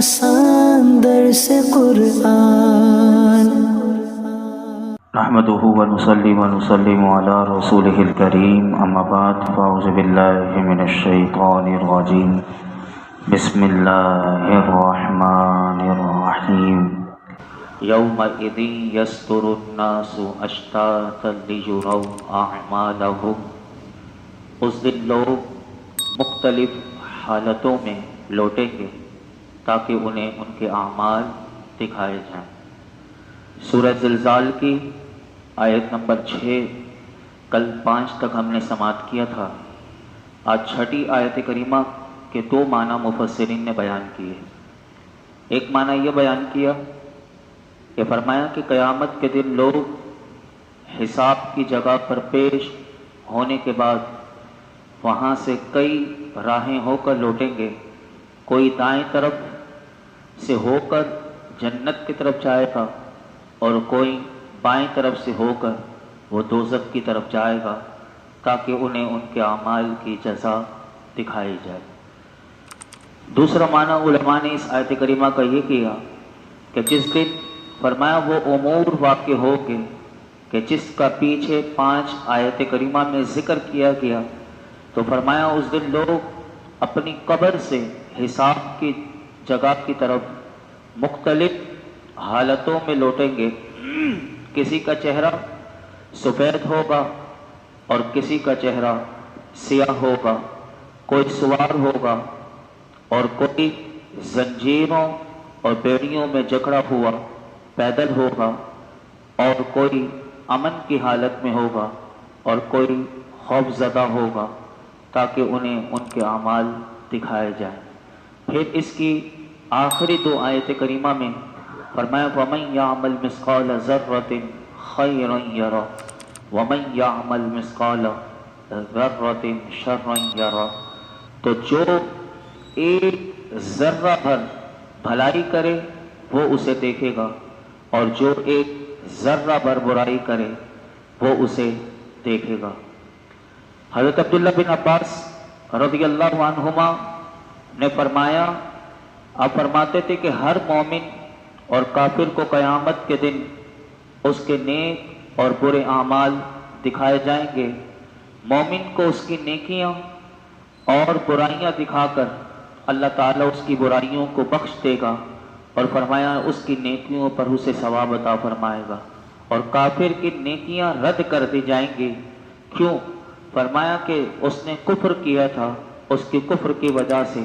آسان درس قرآن نحمده ونصلي ونسلم على رسوله الكريم اما بعد فاعوذ بالله من الشيطان الرجيم بسم الله الرحمن الرحيم يومئذ يصدر الناس اشتاتا ليروا اعمالهم اس دن لوگ مختلف حالتوں میں لوٹیں گے تاکہ انہیں ان کے اعمال دکھائے جائیں۔ سورہ زلزال کی آیت نمبر 6 کل 5 تک ہم نے سماعت کیا تھا۔ آج چھٹی آیت کریمہ کے 2 معنی مفسرین نے بیان کیے۔ ایک معنی یہ بیان کیا کہ فرمایا کہ قیامت کے دن لوگ حساب کی جگہ پر پیش ہونے کے بعد وہاں سے کئی راہیں ہو کر لوٹیں گے۔ کوئی دائیں طرف سے ہو کر جنت کی طرف جائے گا اور کوئی بائیں طرف سے ہو کر وہ دوزخ کی طرف جائے گا تاکہ انہیں ان کے اعمال کی جزا دکھائی جائے۔ دوسرا معنی علماء نے اس آیت کریمہ کا یہ کیا کہ جس دن فرمایا وہ امور واقع ہو گے کہ جس کا پیچھے 5 آیت کریمہ میں ذکر کیا گیا، تو فرمایا اس دن لوگ اپنی قبر سے حساب کی جگہ کی طرف مختلف حالتوں میں لوٹیں گے۔ کسی کا چہرہ سفید ہوگا اور کسی کا چہرہ سیاہ ہوگا، کوئی سوار ہوگا اور کوئی زنجیروں اور بیڑیوں میں جکڑا ہوا پیدل ہوگا، اور کوئی امن کی حالت میں ہوگا اور کوئی خوف زدہ ہوگا تاکہ انہیں ان کے اعمال دکھائے جائیں۔ پھر اس کی آخری 2 آیت کریمہ میں فرمایا وَمَن يَعْمَلْ مِثْقَالَ ذَرَّةٍ خَيْرًا يَرَهُ وَمَن يَعْمَلْ مِثْقَالَ ذَرَّةٍ شَرًّا يَرَهُ، تو جو ایک ذرہ بھر بھلائی کرے وہ اسے دیکھے گا، اور جو ایک ذرہ بھر برائی کرے وہ اسے دیکھے گا۔ حضرت عبداللہ بن عباس رضی اللہ عنہما نے فرمایا، آپ فرماتے تھے کہ ہر مومن اور کافر کو قیامت کے دن اس کے نیک اور برے اعمال دکھائے جائیں گے۔ مومن کو اس کی نیکیاں اور برائیاں دکھا کر اللہ تعالیٰ اس کی برائیوں کو بخش دے گا، اور فرمایا اس کی نیکیوں پر اسے ثواب عطا فرمائے گا، اور کافر کی نیکیاں رد کر دی جائیں گی۔ کیوں؟ فرمایا کہ اس نے کفر کیا تھا، اس کی کفر کی وجہ سے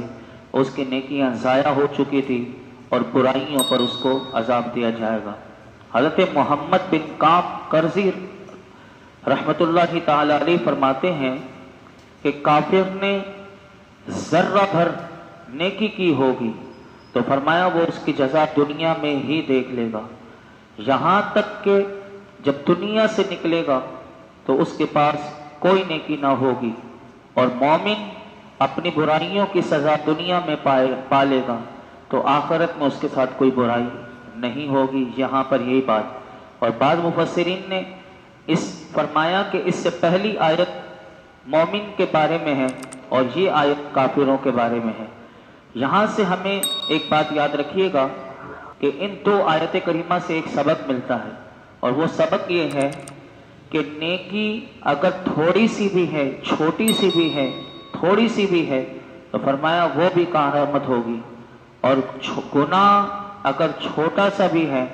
اس کی نیکیاں ضائع ہو چکی تھی، اور برائیوں پر اس کو عذاب دیا جائے گا۔ حضرت محمد بن کعب قرظی رحمۃ اللہ تعالی علیہ فرماتے ہیں کہ کافر نے ذرہ بھر نیکی کی ہوگی تو فرمایا وہ اس کی جزا دنیا میں ہی دیکھ لے گا، یہاں تک کہ جب دنیا سے نکلے گا تو اس کے پاس کوئی نیکی نہ ہوگی، اور مومن اپنی برائیوں کی سزا دنیا میں پا لے گا تو آخرت میں اس کے ساتھ کوئی برائی نہیں ہوگی۔ یہاں پر یہی بات، اور بعض مفسرین نے اس فرمایا کہ اس سے پہلی آیت مومن کے بارے میں ہے اور یہ آیت کافروں کے بارے میں ہے۔ یہاں سے ہمیں ایک بات یاد رکھیے گا کہ ان 2 آیت کریمہ سے ایک سبق ملتا ہے، اور وہ سبق یہ ہے کہ نیکی اگر تھوڑی سی بھی ہے، چھوٹی سی بھی ہے، تھوڑی سی بھی ہے، تو فرمایا وہ بھی کارآمد ہوگی، اور گناہ اگر چھوٹا سا بھی ہے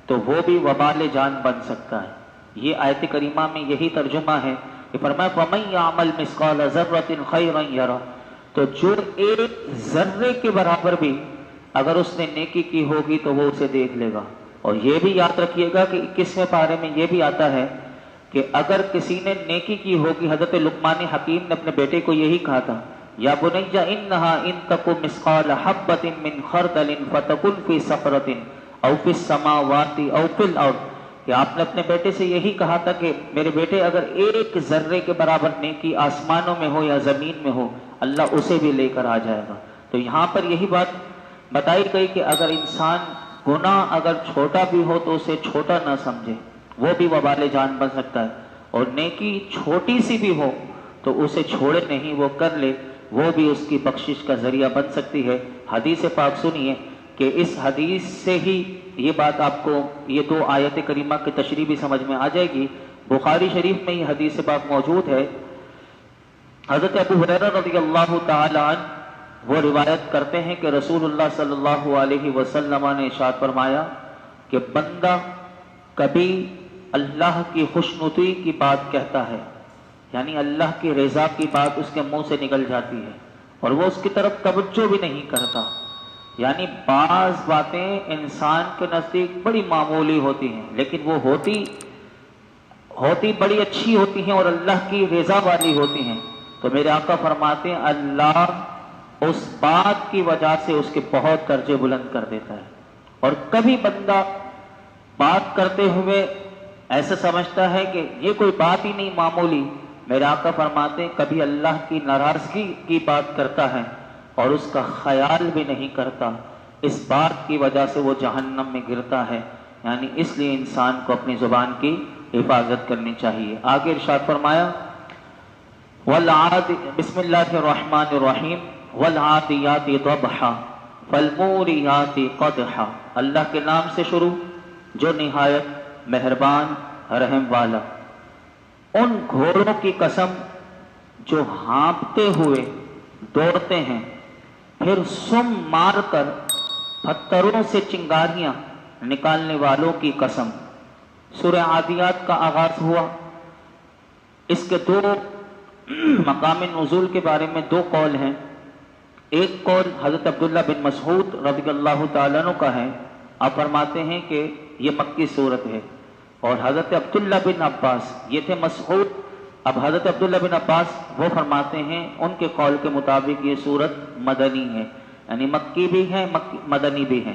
تو وہ بھی وبال جان بن سکتا ہے۔ یہ آیت کریمہ میں یہی ترجمہ ہے کہ فرمایا وَمَن يَعْمَلْ مِثْقَالَ ذَرَّةٍ خَيْرًا يَرَهُ، تو جو ایک ذرے کے برابر بھی اگر اس نے نیکی کی ہوگی تو وہ اسے دیکھ لے گا۔ اور یہ بھی یاد رکھیے گا کہ 21ویں پارے میں یہ بھی آتا ہے کہ اگر کسی نے نیکی کی ہوگی، حضرت لقمان حکیم نے اپنے بیٹے کو یہی کہا تھا، یا بنی انہا ان تک مثقال حبۃ من خردل فتکن فی صخرۃ او فی السماوات او فی الارض، کہ آپ نے اپنے بیٹے سے یہی کہا تھا کہ میرے بیٹے اگر ایک ذرے کے برابر نیکی آسمانوں میں ہو یا زمین میں ہو، اللہ اسے بھی لے کر آ جائے گا۔ تو یہاں پر یہی بات بتائی گئی کہ اگر انسان گناہ اگر چھوٹا بھی ہو تو اسے چھوٹا نہ سمجھے، وہ بھی وبال جان بن سکتا ہے، اور نیکی چھوٹی سی بھی ہو تو اسے چھوڑے نہیں، وہ کر لے، وہ بھی اس کی بخشش کا ذریعہ بن سکتی ہے۔ حدیث پاک سنیے کہ اس حدیث سے ہی یہ بات آپ کو یہ دو آیت کریمہ کی تشریح بھی سمجھ میں آ جائے گی۔ بخاری شریف میں یہ حدیث پاک موجود ہے۔ حضرت ابو ہریرہ رضی اللہ تعالی عنہ وہ روایت کرتے ہیں کہ رسول اللہ صلی اللہ علیہ وسلم نے ارشاد فرمایا کہ بندہ کبھی اللہ کی خوشنودی کی بات کہتا ہے، یعنی اللہ کی رضا کی بات اس کے منہ سے نکل جاتی ہے اور وہ اس کی طرف توجہ بھی نہیں کرتا، یعنی بعض باتیں انسان کے نزدیک بڑی معمولی ہوتی ہیں لیکن وہ ہوتی بڑی اچھی ہوتی ہیں اور اللہ کی رضا والی ہوتی ہیں، تو میرے آقا فرماتے ہیں اللہ اس بات کی وجہ سے اس کے بہت درجے بلند کر دیتا ہے۔ اور کبھی بندہ بات کرتے ہوئے ایسا سمجھتا ہے کہ یہ کوئی بات ہی نہیں معمولی، میرے آقا فرماتے ہیں کبھی اللہ کی ناراضگی کی بات کرتا ہے اور اس کا خیال بھی نہیں کرتا، اس بات کی وجہ سے وہ جہنم میں گرتا ہے۔ یعنی اس لیے انسان کو اپنی زبان کی حفاظت کرنی چاہیے۔ آگے ارشاد فرمایا بسم اللہ الرحمن الرحیم والعادیات ضبحا فالموریات قدحا، اللہ کے نام سے شروع جو نہایت مہربان رحم والا۔ ان گھوڑوں کی قسم جو ہانپتے ہوئے دوڑتے ہیں پھر سم مار کر پتھروں سے چنگاریاں نکالنے والوں کی قسم۔ سورہ عادیات کا آغاز ہوا، اس کے دو مقام نزول کے بارے میں دو قول ہیں۔ ایک قول حضرت عبداللہ بن مسعود رضی اللہ تعالیٰ عنہ کا ہے، آپ فرماتے ہیں کہ یہ مکی صورت ہے، اور حضرت عبداللہ بن عباس یہ تھے مسعود، اب حضرت عبداللہ بن عباس وہ فرماتے ہیں ان کے قول کے مطابق یہ صورت مدنی ہے، یعنی مکی بھی ہے مدنی بھی ہے۔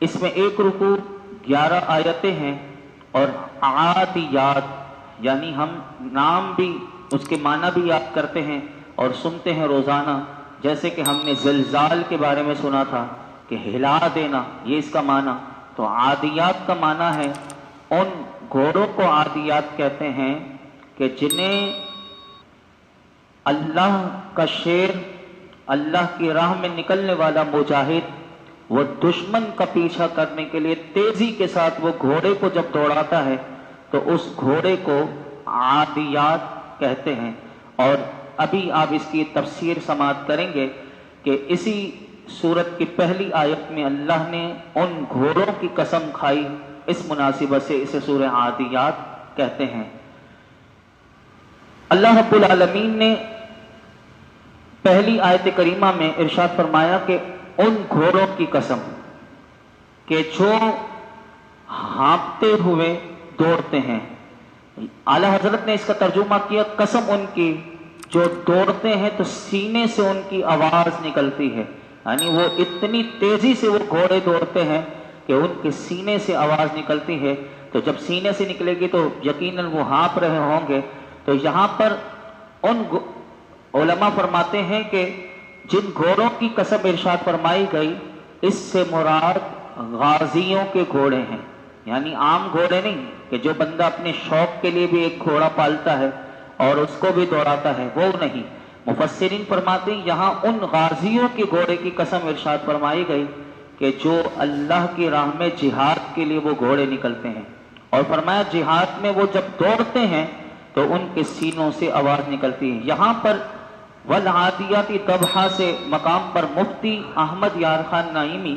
اس میں ایک رکوع 11 آیتیں ہیں، اور عادیات یعنی ہم نام بھی اس کے معنی بھی یاد کرتے ہیں اور سنتے ہیں روزانہ، جیسے کہ ہم نے زلزال کے بارے میں سنا تھا کہ ہلا دینا، یہ اس کا معنی، تو عادیات کا معنی ہے ان گھوڑوں کو عادیات کہتے ہیں کہ جنہیں اللہ کا شیر، اللہ کی راہ میں نکلنے والا مجاہد، وہ دشمن کا پیچھا کرنے کے لیے تیزی کے ساتھ وہ گھوڑے کو جب دوڑاتا ہے تو اس گھوڑے کو عادیات کہتے ہیں۔ اور ابھی آپ اس کی تفسیر سماعت کریں گے کہ اسی سورت کی پہلی آیت میں اللہ نے ان گھوڑوں کی قسم کھائی، اس مناسبت سے اسے سورہ عادیات کہتے ہیں۔ اللہ رب العالمین نے پہلی آیت کریمہ میں ارشاد فرمایا کہ ان گھوڑوں کی قسم کہ جو ہانپتے ہوئے دوڑتے ہیں۔ اعلیٰ حضرت نے اس کا ترجمہ کیا قسم ان کی جو دوڑتے ہیں تو سینے سے ان کی آواز نکلتی ہے، یعنی وہ اتنی تیزی سے وہ گھوڑے دوڑتے ہیں کہ ان کے سینے سے آواز نکلتی ہے، تو جب سینے سے نکلے گی تو یقیناً وہ ہانپ رہے ہوں گے۔ تو یہاں پر ان علماء فرماتے ہیں کہ جن گھوڑوں کی قسم ارشاد فرمائی گئی اس سے مراد غازیوں کے گھوڑے ہیں، یعنی عام گھوڑے نہیں کہ جو بندہ اپنے شوق کے لیے بھی ایک گھوڑا پالتا ہے اور اس کو بھی دوڑاتا ہے، وہ نہیں۔ مفسرین فرماتے ہیں یہاں ان غازیوں کے گھوڑے کی قسم ارشاد فرمائی گئی کہ جو اللہ کی راہ میں جہاد کے لیے وہ گھوڑے نکلتے ہیں، اور فرمایا جہاد میں وہ جب دوڑتے ہیں تو ان کے سینوں سے آواز نکلتی ہے۔ یہاں پر والعادیات ضبحا سے مقام پر مفتی احمد یار خان نعیمی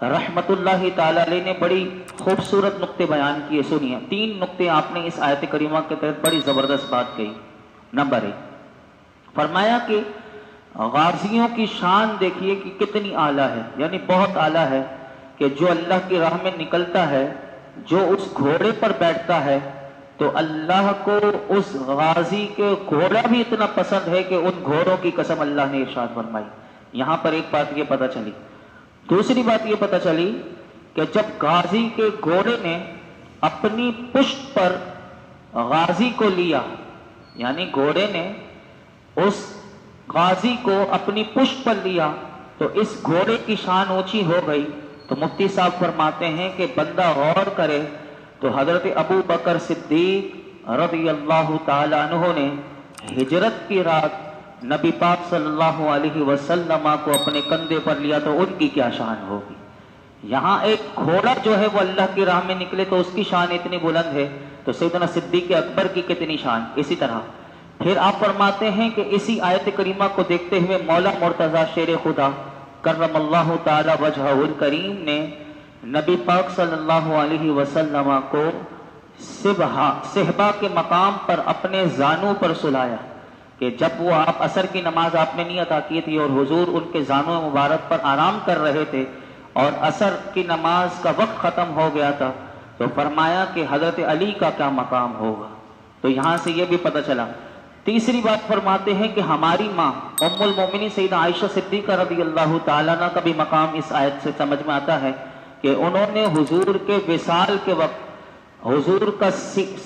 رحمت اللہ تعالی علیہ نے بڑی خوبصورت نقطے بیان کیے، سنیے۔ 3 نقطے آپ نے اس آیت کریمہ کے تحت بڑی زبردست بات کہی۔ نمبر 1 فرمایا کہ غازیوں کی شان دیکھیے کہ کتنی اعلیٰ ہے، یعنی بہت اعلیٰ ہے کہ جو اللہ کی راہ میں نکلتا ہے، جو اس گھوڑے پر بیٹھتا ہے تو اللہ کو اس غازی کے گھوڑا بھی اتنا پسند ہے کہ ان گھوڑوں کی قسم اللہ نے ارشاد فرمائی۔ یہاں پر ایک بات یہ پتہ چلی۔ دوسری بات یہ پتہ چلی کہ جب غازی کے گھوڑے نے اپنی پشت پر غازی کو لیا، یعنی گھوڑے نے اس غازی کو اپنی پشت پر لیا تو اس گھوڑے کی شان اونچی ہو گئی۔ تو مفتی صاحب فرماتے ہیں کہ بندہ غور کرے تو حضرت ابو بکر صدیق رضی اللہ تعالیٰ عنہ نے ہجرت کی رات نبی پاک صلی اللہ علیہ وسلم کو اپنے کندھے پر لیا تو ان کی کیا شان ہوگی۔ یہاں ایک گھوڑا جو ہے وہ اللہ کی راہ میں نکلے تو اس کی شان اتنی بلند ہے، تو سیدنا صدیق اکبر کی کتنی شان۔ اسی طرح پھر آپ فرماتے ہیں کہ اسی آیت کریمہ کو دیکھتے ہوئے مولا مرتضیٰ شیر خدا کرم اللہ تعالی وجہہ الکریم نے نبی پاک صلی اللہ علیہ وسلم کو صحبہ کے مقام پر اپنے زانوں پر سلایا کہ جب وہ آپ عصر کی نماز آپ نے نہیں عطا کی تھی اور حضور ان کے زانوں مبارک پر آرام کر رہے تھے اور عصر کی نماز کا وقت ختم ہو گیا تھا، تو فرمایا کہ حضرت علی کا کیا مقام ہوگا۔ تو یہاں سے یہ بھی پتہ چلا۔ تیسری بات فرماتے ہیں کہ ہماری ماں ام المومنین سیدہ عائشہ صدیقہ رضی اللہ تعالیٰ عنہ کا بھی مقام اس آیت سے سمجھ میں آتا ہے کہ انہوں نے حضور کے وصال کے وقت حضور کا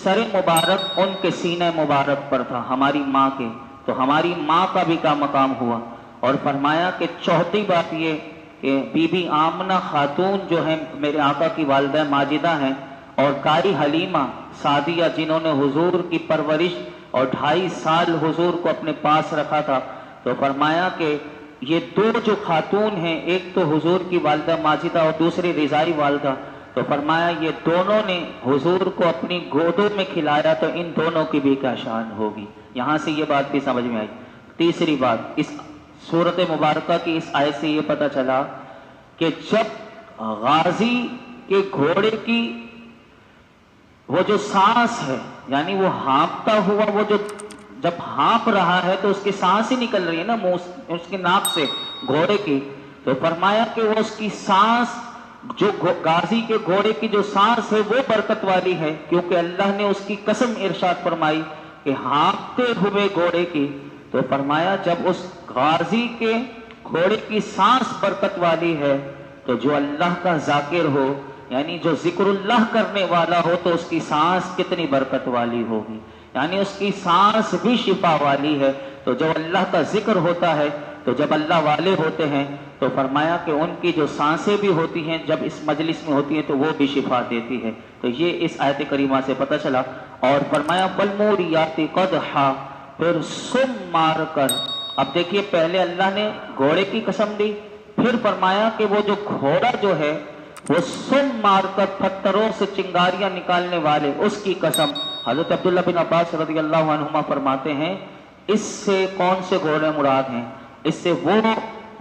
سر مبارک ان کے سینہ مبارک پر تھا، ہماری ماں کے، تو ہماری ماں کا بھی کیا مقام ہوا۔ اور فرمایا کہ چوتھی بات یہ کہ بی بی آمنہ خاتون جو ہیں میرے آقا کی والدہ ماجدہ ہیں، اور قاری حلیمہ سعدیہ جنہوں نے حضور کی پرورش اور 2.5 سال حضور کو اپنے پاس رکھا تھا، تو فرمایا کہ یہ دو جو خاتون ہیں، ایک تو حضور کی والدہ ماجدہ اور دوسری رضائی والدہ، تو فرمایا یہ دونوں نے حضور کو اپنی گودوں میں کھلایا، تو ان دونوں کی بھی کیا شان ہوگی۔ یہاں سے یہ بات بھی سمجھ میں آئی۔ تیسری بات اس سورت مبارکہ کی اس آیت سے یہ پتہ چلا کہ جب غازی کے گھوڑے کی وہ جو سانس ہے، یعنی وہ ہانپتا ہوا، وہ جو جب ہانپ رہا ہے تو اس کی سانس ہی نکل رہی ہے نا منہ اس کی ناک سے گھوڑے کی، تو فرمایا کہ وہ اس کی سانس جو غازی کے گھوڑے کی جو سانس ہے وہ برکت والی ہے، کیونکہ اللہ نے اس کی قسم ارشاد فرمائی کہ ہانپتے ہوئے گھوڑے کی، تو فرمایا جب اس غازی کے گھوڑے کی سانس برکت والی ہے تو جو اللہ کا ذاکر ہو، یعنی جو ذکر اللہ کرنے والا ہو، تو اس کی سانس کتنی برکت والی ہوگی، یعنی اس کی سانس بھی شفا والی ہے۔ تو جب اللہ کا ذکر ہوتا ہے، تو جب اللہ والے ہوتے ہیں، تو فرمایا کہ ان کی جو سانسیں بھی ہوتی ہیں جب اس مجلس میں ہوتی ہیں تو وہ بھی شفا دیتی ہے۔ تو یہ اس آیت کریمہ سے پتہ چلا۔ اور فرمایا فالموریات قدحا، پھر سم مار کر، اب دیکھیے پہلے اللہ نے گھوڑے کی قسم دی، پھر فرمایا کہ وہ جو گھوڑا جو ہے وہ سم مار کر پتھروں سے چنگاریاں نکالنے والے اس کی قسم۔ حضرت عبداللہ بن عباس رضی اللہ عنہما فرماتے ہیں اس سے کون سے گھوڑے مراد ہیں؟ اس سے وہ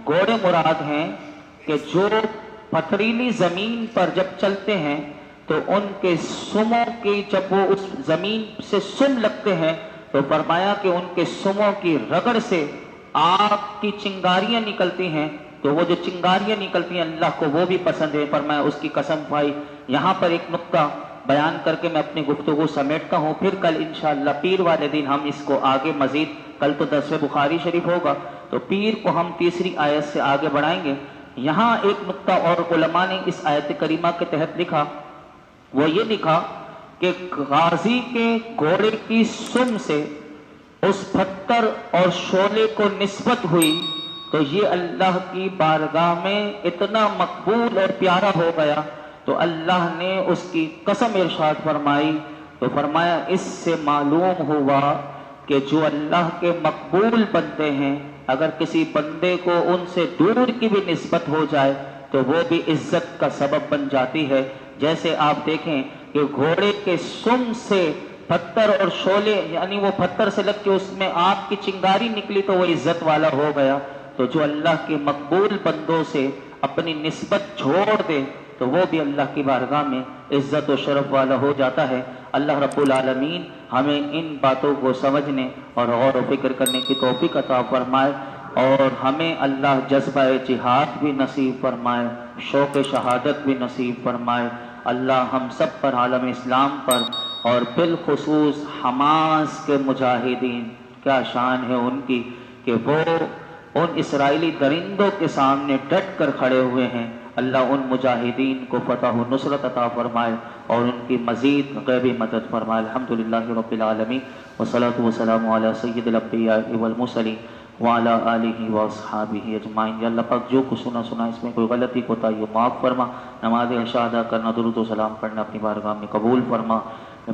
گھوڑے مراد ہیں کہ جو پتھریلی زمین پر جب چلتے ہیں تو ان کے سموں کی جب وہ اس زمین سے سم لگتے ہیں تو فرمایا کہ ان کے سموں کی رگڑ سے آگ کی چنگاریاں نکلتی ہیں، تو وہ جو چنگاریاں نکلتی ہیں اللہ کو وہ بھی پسند ہے، فرمایا اس کی قسم کھائی۔ یہاں پر ایک نقطہ بیان کر کے میں اپنی گفتگو سمیٹتا ہوں، پھر کل انشاءاللہ پیر والے دن ہم اس کو آگے مزید، کل تو درس بخاری شریف ہوگا تو پیر کو ہم تیسری آیت سے آگے بڑھائیں گے۔ یہاں ایک نقطہ اور علماء نے اس آیت کریمہ کے تحت لکھا، وہ یہ لکھا کہ غازی کے گھوڑے کی سم سے اس پتھر اور شعلے کو نسبت ہوئی تو یہ اللہ کی بارگاہ میں اتنا مقبول اور پیارا ہو گیا، تو اللہ نے اس کی قسم ارشاد فرمائی، تو فرمایا اس سے معلوم ہوا کہ جو اللہ کے مقبول بندے ہیں اگر کسی بندے کو ان سے دور کی بھی نسبت ہو جائے تو وہ بھی عزت کا سبب بن جاتی ہے۔ جیسے آپ دیکھیں کہ گھوڑے کے سم سے پتھر اور شعلے، یعنی وہ پتھر سے لگ کے اس میں آگ کی چنگاری نکلی تو وہ عزت والا ہو گیا، تو جو اللہ کے مقبول بندوں سے اپنی نسبت چھوڑ دے تو وہ بھی اللہ کی بارگاہ میں عزت و شرف والا ہو جاتا ہے۔ اللہ رب العالمین ہمیں ان باتوں کو سمجھنے اور غور و فکر کرنے کی توفیق عطا فرمائے، اور ہمیں اللہ جذبہ جہاد بھی نصیب فرمائے، شوق شہادت بھی نصیب فرمائے۔ اللہ ہم سب پر، عالم اسلام پر، اور بالخصوص حماس کے مجاہدین، کیا شان ہے ان کی کہ وہ ان اسرائیلی درندوں کے سامنے ڈٹ کر کھڑے ہوئے ہیں۔ اللہ ان مجاہدین کو فتح و نصرت عطا فرمائے اور ان کی مزید غیبی مدد فرمائے۔ الحمدللہ رب العالمین والصلاة والسلام علی سید الانبیاء والمرسلین وعلی آلہ واصحابہ اجمعین۔ یا اللہ پاک جو کچھ سنا اس میں کوئی غلطی کوتاہی معاف فرما، نماز عشاء ادا کرنا، درود و سلام پڑھنا اپنی بارگاہ میں قبول فرما۔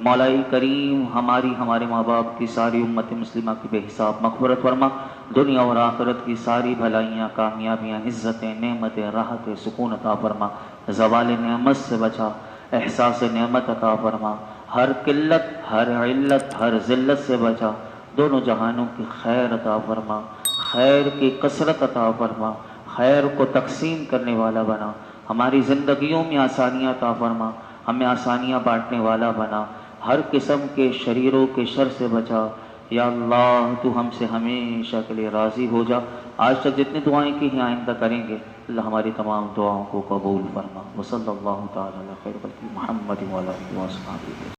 مولا کریم ہمارے ماں باپ کی، ساری امت مسلمہ کی بے حساب مغفرت فرما۔ دنیا اور آخرت کی ساری بھلائیاں، کامیابیاں، عزتیں، نعمتیں، راحتیں، سکون عطا فرما، زوال نعمت سے بچا، احساس نعمت عطا فرما، ہر قلت، ہر علت، ہر ذلت سے بچا، دونوں جہانوں کی خیر عطا فرما، خیر کی کثرت عطا فرما، خیر کو تقسیم کرنے والا بنا، ہماری زندگیوں میں آسانیاں عطا فرما، ہمیں آسانیاں بانٹنے والا بنا، ہر قسم کے شریروں کے شر سے بچا۔ یا اللہ تو ہم سے ہمیشہ کے لیے راضی ہو جا۔ آج تک جتنی دعائیں کی ہیں آئندہ کریں گے، اللہ ہماری تمام دعاؤں کو قبول فرما۔ وصلی اللہ تعالی علی خیر خلقہ محمد وعلی آلہ وصحبہ۔